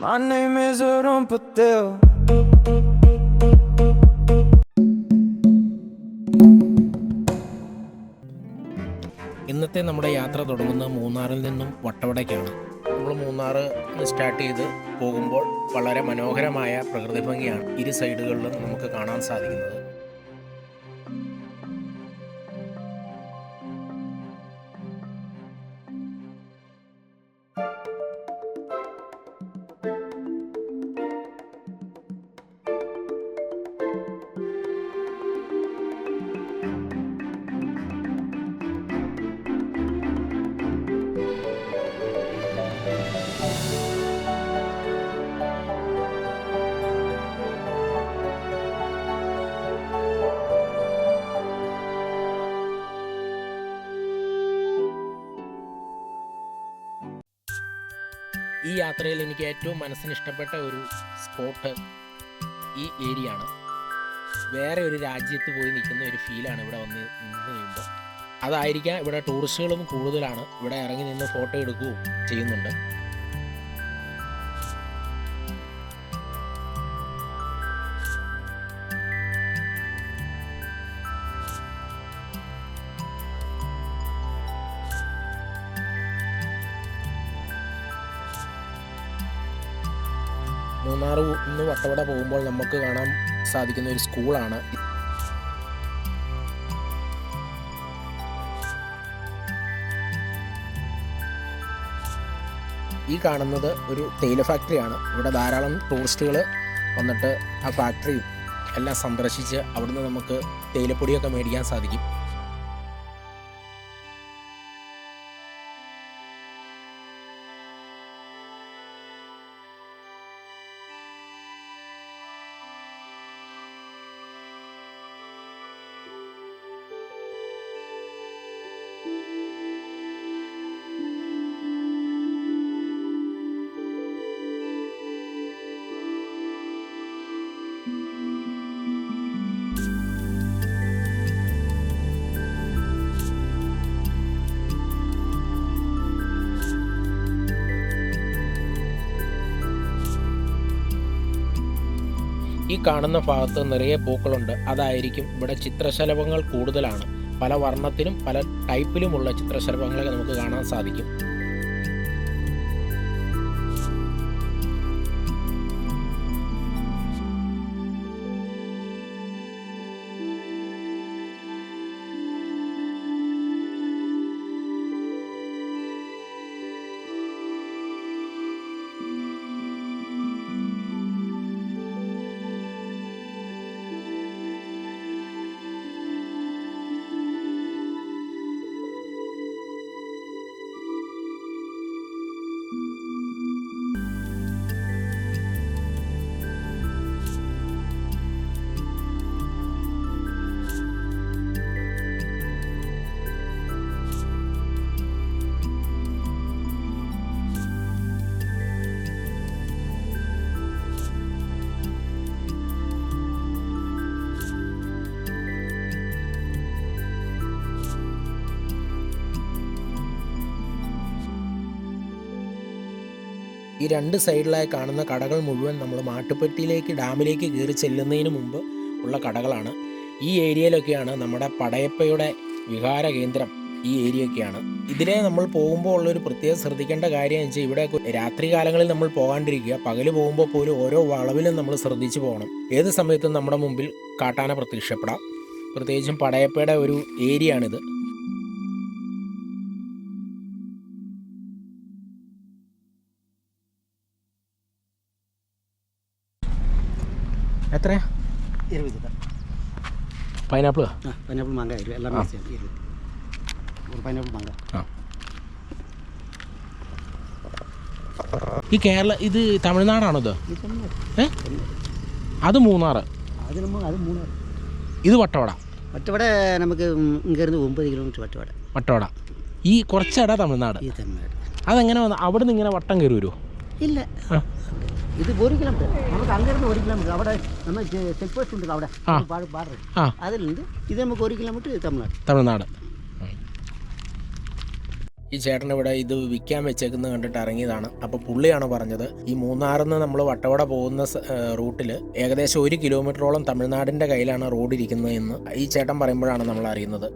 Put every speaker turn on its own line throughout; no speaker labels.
My name is Arun Patel.
ഇന്നത്തെ നമ്മുടെ യാത്ര തുടങ്ങുന്നത് മൂന്നാറിൽ നിന്നും വട്ടവടയ്ക്കാണ്. നമ്മൾ മൂന്നാർ സ്റ്റാർട്ട് ചെയ്ത് പോകുമ്പോൾ വളരെ മനോഹരമായ പ്രകൃതി ഭംഗിയാണ് ഇരു സൈഡുകളിലും നമുക്ക് കാണാൻ സാധിക്കുന്നത്. ഈ യാത്രയിൽ എനിക്ക് ഏറ്റവും മനസ്സിന് ഇഷ്ടപ്പെട്ട ഒരു സ്പോട്ട് ഈ ഏരിയ ആണ്. വേറെ ഒരു രാജ്യത്ത് പോയി നിൽക്കുന്ന ഒരു ഫീലാണ് ഇവിടെ നിന്ന് കഴിയുമ്പോൾ. അതായിരിക്കാം ഇവിടെ ടൂറിസ്റ്റുകളും കൂടുതലാണ്. ഇവിടെ ഇറങ്ങി നിന്ന് ഫോട്ടോ എടുക്കുകയും ചെയ്യുന്നുണ്ട്. മൂന്നാർ നിന്ന് വട്ടവട പോകുമ്പോൾ നമുക്ക് കാണാൻ സാധിക്കുന്ന ഒരു സ്കൂളാണ്. ഈ കാണുന്നത് ഒരു തേയില ഫാക്ടറിയാണ്. ഇവിടെ ധാരാളം ടൂറിസ്റ്റുകൾ വന്നിട്ട് ആ ഫാക്ടറിയും എല്ലാം സന്ദർശിച്ച് അവിടുന്ന് നമുക്ക് തേയിലപ്പൊടിയൊക്കെ മേടിക്കാൻ സാധിക്കും. ഈ കാണുന്ന ഭാഗത്ത് നിറയെ പൂക്കളുണ്ട്. അതായിരിക്കും ഇവിടെ ചിത്രശലഭങ്ങൾ കൂടുതലാണ്. പല വർണ്ണത്തിലും പല ടൈപ്പിലുമുള്ള ചിത്രശലഭങ്ങളെ നമുക്ക് കാണാൻ സാധിക്കും. ഈ രണ്ട് സൈഡിലായി കാണുന്ന കടകൾ മുഴുവൻ നമ്മൾ മാട്ടുപ്പെട്ടിയിലേക്ക് ഡാമിലേക്ക് കയറി ചെല്ലുന്നതിന് മുമ്പ് ഉള്ള കടകളാണ്. ഈ ഏരിയയിലൊക്കെയാണ് നമ്മുടെ പടയപ്പയുടെ വിഹാര കേന്ദ്രം. ഈ ഏരിയയൊക്കെയാണ്. ഇതിലെ നമ്മൾ പോകുമ്പോൾ ഉള്ളൊരു പ്രത്യേകം ശ്രദ്ധിക്കേണ്ട കാര്യം എന്ന് വെച്ചാൽ ഇവിടെ രാത്രി കാലങ്ങളിൽ നമ്മൾ പോകാണ്ടിരിക്കുക. പകൽ പോകുമ്പോൾ പോലും ഓരോ വളവിലും നമ്മൾ ശ്രദ്ധിച്ചു പോകണം. ഏത് സമയത്തും നമ്മുടെ മുമ്പിൽ കാട്ടാന പ്രത്യക്ഷപ്പെടാം. പ്രത്യേകിച്ചും പടയപ്പയുടെ ഒരു ഏരിയ ആണിത്. എത്രയാ?
20.
പൈനാപ്പിൾ
പൈനാപ്പിൾ മാങ്ങ എല്ലാം ഒരു പൈനാപ്പിൾ മാങ്ങ.
ഈ കേരള ഇത് തമിഴ്നാടാണോ ഇത്? അത് മൂന്നാർ,
അത് മൂന്നാർ.
ഇത് വട്ടവട.
വട്ടവട നമുക്ക് ഇങ്ങേരുന്ന് 9 കിലോമീറ്റർ
വട്ടവട. ഈ കുറച്ചട തമിഴ്നാട്.
ഈ തമിഴ്നാട്.
അതെങ്ങനെ വന്നു? അവിടെ നിന്ന് ഇങ്ങനെ വട്ടം കയറി വരുമോ?
ഇല്ല, ഇത് 1 കിലോമീറ്റർ. നമുക്ക് അങ്ങേരുന്ന് 1 കിലോമീറ്റർ. അവിടെ നമ്മൾ ചെക്ക് പോസ്റ്റ് ഉണ്ട്. അവിടെ ബാർഡർ. അതിലുണ്ട്. ഇത് നമുക്ക് 1 കിലോമീറ്റർ തമിഴ്നാട്.
ഈ ചേട്ടൻ ഇവിടെ ഇത് വിൽക്കാൻ വെച്ചേക്കുന്നത് കണ്ടിട്ട് ഇറങ്ങിയതാണ്. അപ്പോൾ പുള്ളിയാണ് പറഞ്ഞത് ഈ മൂന്നാറിൽ നിന്ന് നമ്മൾ വട്ടവട പോകുന്ന റൂട്ടിൽ ഏകദേശം 1 കിലോമീറ്ററോളം തമിഴ്നാടിൻ്റെ കയ്യിലാണ് റോഡ് ഇരിക്കുന്നത് എന്ന് ഈ ചേട്ടൻ പറയുമ്പോഴാണ് നമ്മൾ അറിയുന്നത്.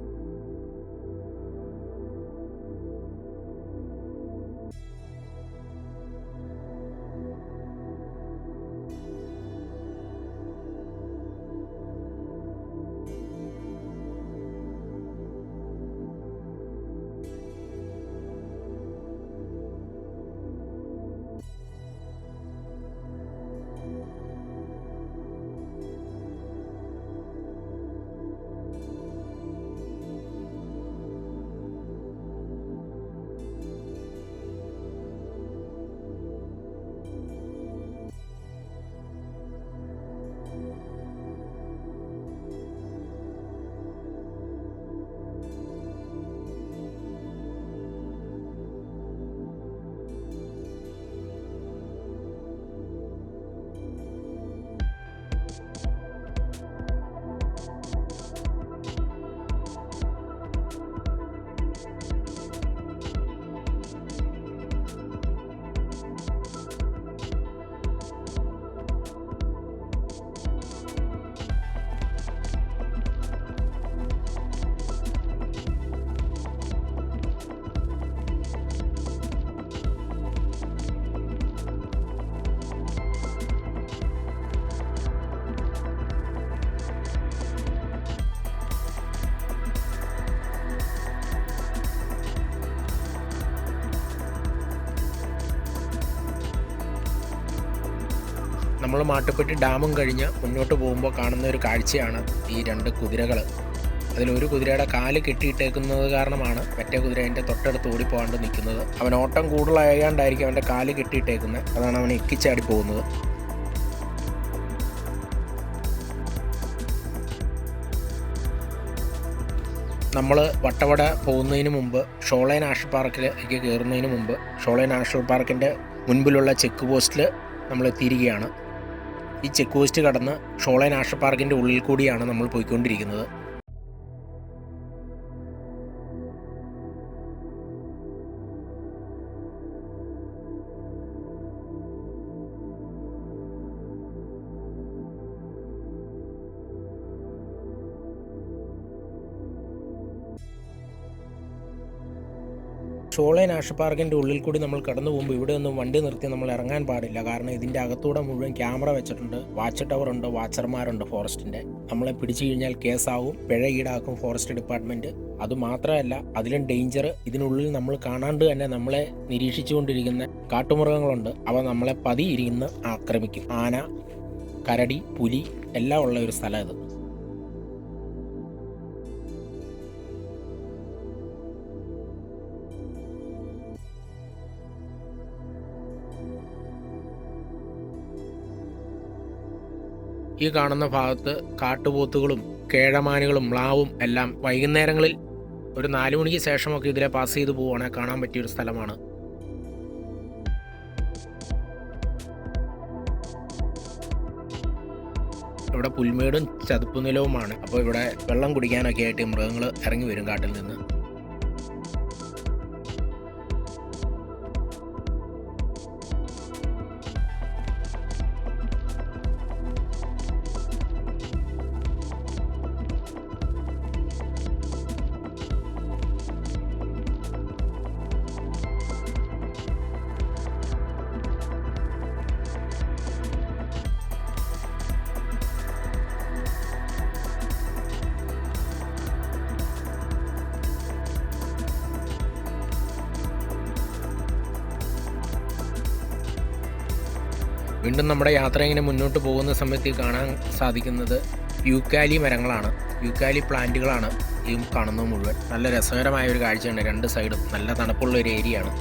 നമ്മൾ മാട്ടുപ്പെട്ടി ഡാമും കഴിഞ്ഞ് മുന്നോട്ട് പോകുമ്പോൾ കാണുന്ന ഒരു കാഴ്ചയാണ് ഈ 2 കുതിരകൾ. അതിലൊരു കുതിരയുടെ കാല് കെട്ടിയിട്ടേക്കുന്നത് കാരണമാണ് മറ്റേ കുതിര അതിൻ്റെ തൊട്ടടുത്ത് ഓടിപ്പോകാണ്ട് നിൽക്കുന്നത്. അവൻ ഓട്ടം കൂടുതലായാണ്ടായിരിക്കും അവൻ്റെ കാല് കെട്ടിയിട്ടേക്കുന്നത്. അതാണ് അവൻ എക്കിച്ചാടി പോകുന്നത്. നമ്മൾ വട്ടവട പോകുന്നതിന് മുമ്പ് ഷോളെ നാഷണൽ പാർക്കിലേക്ക് കയറുന്നതിന് മുമ്പ് ഷോളെ നാഷണൽ പാർക്കിൻ്റെ മുൻപിലുള്ള ചെക്ക് പോസ്റ്റിൽ നമ്മൾ എത്തിയിരിക്കുകയാണ്. ഈ ചെക്ക് പോസ്റ്റ് കടന്ന് ഷോളെ നാഷണൽ പാർക്കിൻ്റെ ഉള്ളിൽ കൂടിയാണ് നമ്മൾ പോയിക്കൊണ്ടിരിക്കുന്നത്. ഷോളെ നാഷണൽ പാർക്കിൻ്റെ ഉള്ളിൽ കൂടി നമ്മൾ കടന്നു പോകുമ്പോൾ ഇവിടെ ഒന്നും വണ്ടി നിർത്തി നമ്മൾ ഇറങ്ങാൻ പാടില്ല. കാരണം ഇതിൻ്റെ അകത്തൂടെ മുഴുവൻ ക്യാമറ വെച്ചിട്ടുണ്ട്, വാച്ച് ടവർ ഉണ്ട്, വാച്ചർമാരുണ്ട് ഫോറസ്റ്റിൻ്റെ. നമ്മളെ പിടിച്ചു കഴിഞ്ഞാൽ കേസാവും, പിഴ ഈടാക്കും ഫോറസ്റ്റ് ഡിപ്പാർട്ട്മെൻറ്റ്. അതുമാത്രമല്ല അതിലും ഡേഞ്ചർ, ഇതിനുള്ളിൽ നമ്മൾ കാണാണ്ട് തന്നെ നമ്മളെ നിരീക്ഷിച്ചുകൊണ്ടിരിക്കുന്ന കാട്ടുമൃഗങ്ങളുണ്ട്. അവ നമ്മളെ പതിയിരുന്ന് ആക്രമിക്കും. ആന, കരടി, പുലി എല്ലാം ഉള്ള ഒരു സ്ഥലം ഇത്. ഈ കാണുന്ന ഭാഗത്ത് കാട്ടുപോത്തുകളും കേഴമാനുകളും മ്ലാവും എല്ലാം വൈകുന്നേരങ്ങളിൽ ഒരു 4 മണിക്ക് ശേഷമൊക്കെ ഇതിലെ പാസ് ചെയ്ത് പോവുകയാണെങ്കിൽ കാണാൻ പറ്റിയൊരു സ്ഥലമാണ്. ഇവിടെ പുൽമേടും ചതുപ്പ് നിലവുമാണ്. അപ്പോൾ ഇവിടെ വെള്ളം കുടിക്കാനൊക്കെ ആയിട്ട് മൃഗങ്ങൾ ഇറങ്ങി വരും കാട്ടിൽ നിന്ന്. വീണ്ടും നമ്മുടെ യാത്ര ഇങ്ങനെ മുന്നോട്ട് പോകുന്ന സമയത്ത് കാണാൻ സാധിക്കുന്നത് യൂക്കാലി മരങ്ങളാണ്, യൂക്കാലി പ്ലാന്റുകളാണ് ഈ കാണുന്നത് മുഴുവൻ. നല്ല രസകരമായ ഒരു കാഴ്ചയാണ്. 2 സൈഡും നല്ല തണുപ്പുള്ള ഒരു ഏരിയ ആണ്.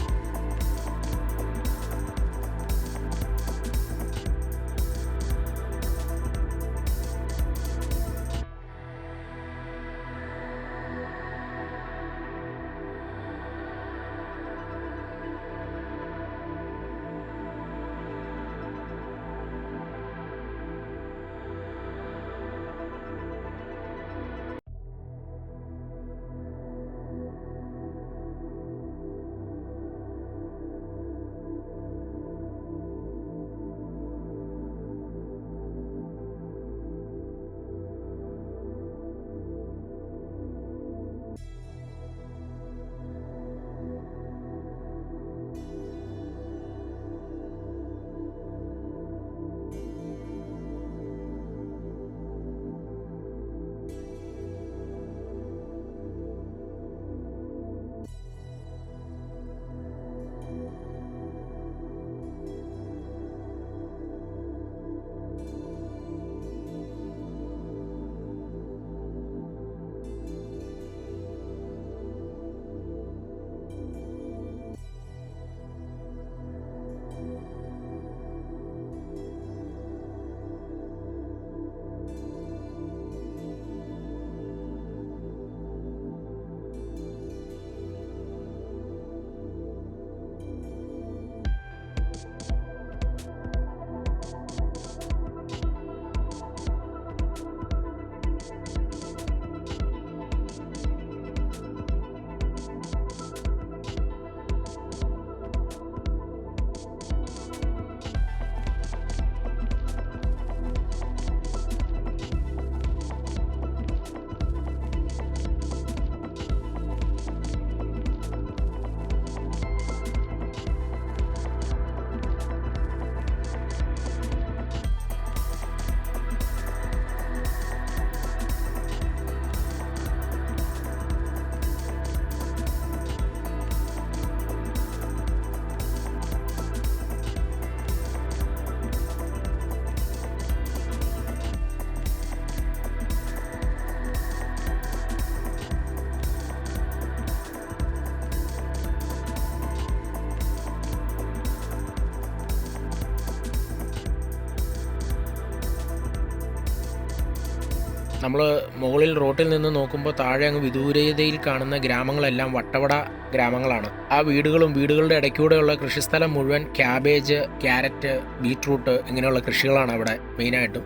നമ്മൾ മുകളിൽ റോട്ടിൽ നിന്ന് നോക്കുമ്പോൾ താഴെ അങ്ങ് വിദൂരതയിൽ കാണുന്ന ഗ്രാമങ്ങളെല്ലാം വട്ടവട ഗ്രാമങ്ങളാണ്. ആ വീടുകളുടെ ഇടയ്ക്കൂടെയുള്ള കൃഷിസ്ഥലം മുഴുവൻ ക്യാബേജ്, ക്യാരറ്റ്, ബീറ്റ്റൂട്ട് ഇങ്ങനെയുള്ള കൃഷികളാണ് അവിടെ മെയിനായിട്ടും.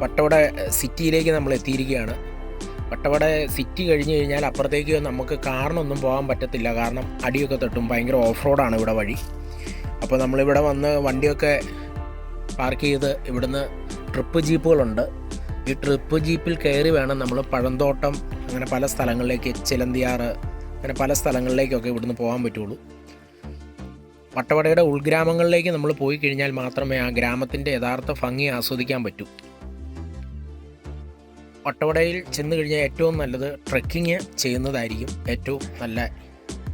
വട്ടവട സിറ്റിയിലേക്ക് നമ്മൾ എത്തിയിരിക്കുകയാണ്. വട്ടവട സിറ്റി കഴിഞ്ഞ് കഴിഞ്ഞാൽ അപ്പുറത്തേക്ക് നമുക്ക് കാറിനൊന്നും പോകാൻ പറ്റത്തില്ല, കാരണം അടിയൊക്കെ തട്ടും. ഭയങ്കര ഓഫ് റോഡാണ് ഇവിടെ വഴി. അപ്പോൾ നമ്മളിവിടെ വന്ന് വണ്ടിയൊക്കെ പാർക്ക് ചെയ്ത് ഇവിടുന്ന് ട്രിപ്പ് ജീപ്പുകളുണ്ട്. ഈ ട്രിപ്പ് ജീപ്പിൽ കയറി വേണം നമ്മൾ പഴന്തോട്ടം അങ്ങനെ പല സ്ഥലങ്ങളിലേക്ക്, ചിലന്തിയാറ് അങ്ങനെ പല സ്ഥലങ്ങളിലേക്കൊക്കെ ഇവിടുന്ന് പോകാൻ പറ്റുള്ളൂ. വട്ടവടയുടെ ഉൾഗ്രാമങ്ങളിലേക്ക് നമ്മൾ പോയി കഴിഞ്ഞാൽ മാത്രമേ ആ ഗ്രാമത്തിൻ്റെ യഥാർത്ഥ ഭംഗി ആസ്വദിക്കാൻ പറ്റൂ. വട്ടവടയിൽ ചെന്ന് കഴിഞ്ഞാൽ ഏറ്റവും നല്ലത് ട്രെക്കിങ് ചെയ്യുന്നതായിരിക്കും. ഏറ്റവും നല്ല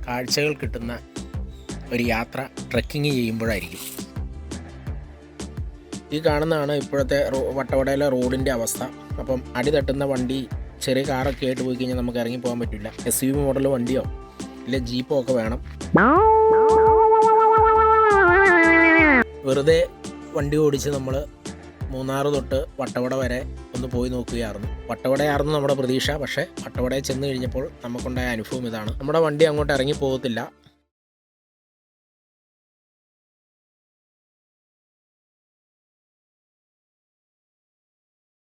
കാഴ്ചകൾ കിട്ടുന്ന ഒരു യാത്ര ട്രെക്കിങ് ചെയ്യുമ്പോഴായിരിക്കും. ഈ കാണുന്നതാണ് ഇപ്പോഴത്തെ വട്ടവടയിലെ റോഡിൻ്റെ അവസ്ഥ. അപ്പം അടി തട്ടുന്ന വണ്ടി, ചെറിയ കാറൊക്കെ ആയിട്ട് പോയി കഴിഞ്ഞാൽ നമുക്ക് ഇറങ്ങി പോകാൻ പറ്റില്ല. SUV മോഡൽ വണ്ടിയോ ഇല്ല ജീപ്പോ ഒക്കെ വേണം. വെറുതെ വണ്ടി ഓടിച്ച് നമ്മൾ മൂന്നാർ തൊട്ട് വട്ടവട വരെ ഒന്ന് പോയി നോക്കുകയായിരുന്നു. വട്ടവടയായിരുന്നു നമ്മുടെ പ്രതീക്ഷ. പക്ഷേ വട്ടവടയിൽ ചെന്ന് കഴിഞ്ഞപ്പോൾ നമുക്കുണ്ടായ അനുഭവം ഇതാണ്. നമ്മുടെ വണ്ടി അങ്ങോട്ട് ഇറങ്ങി പോകത്തില്ല.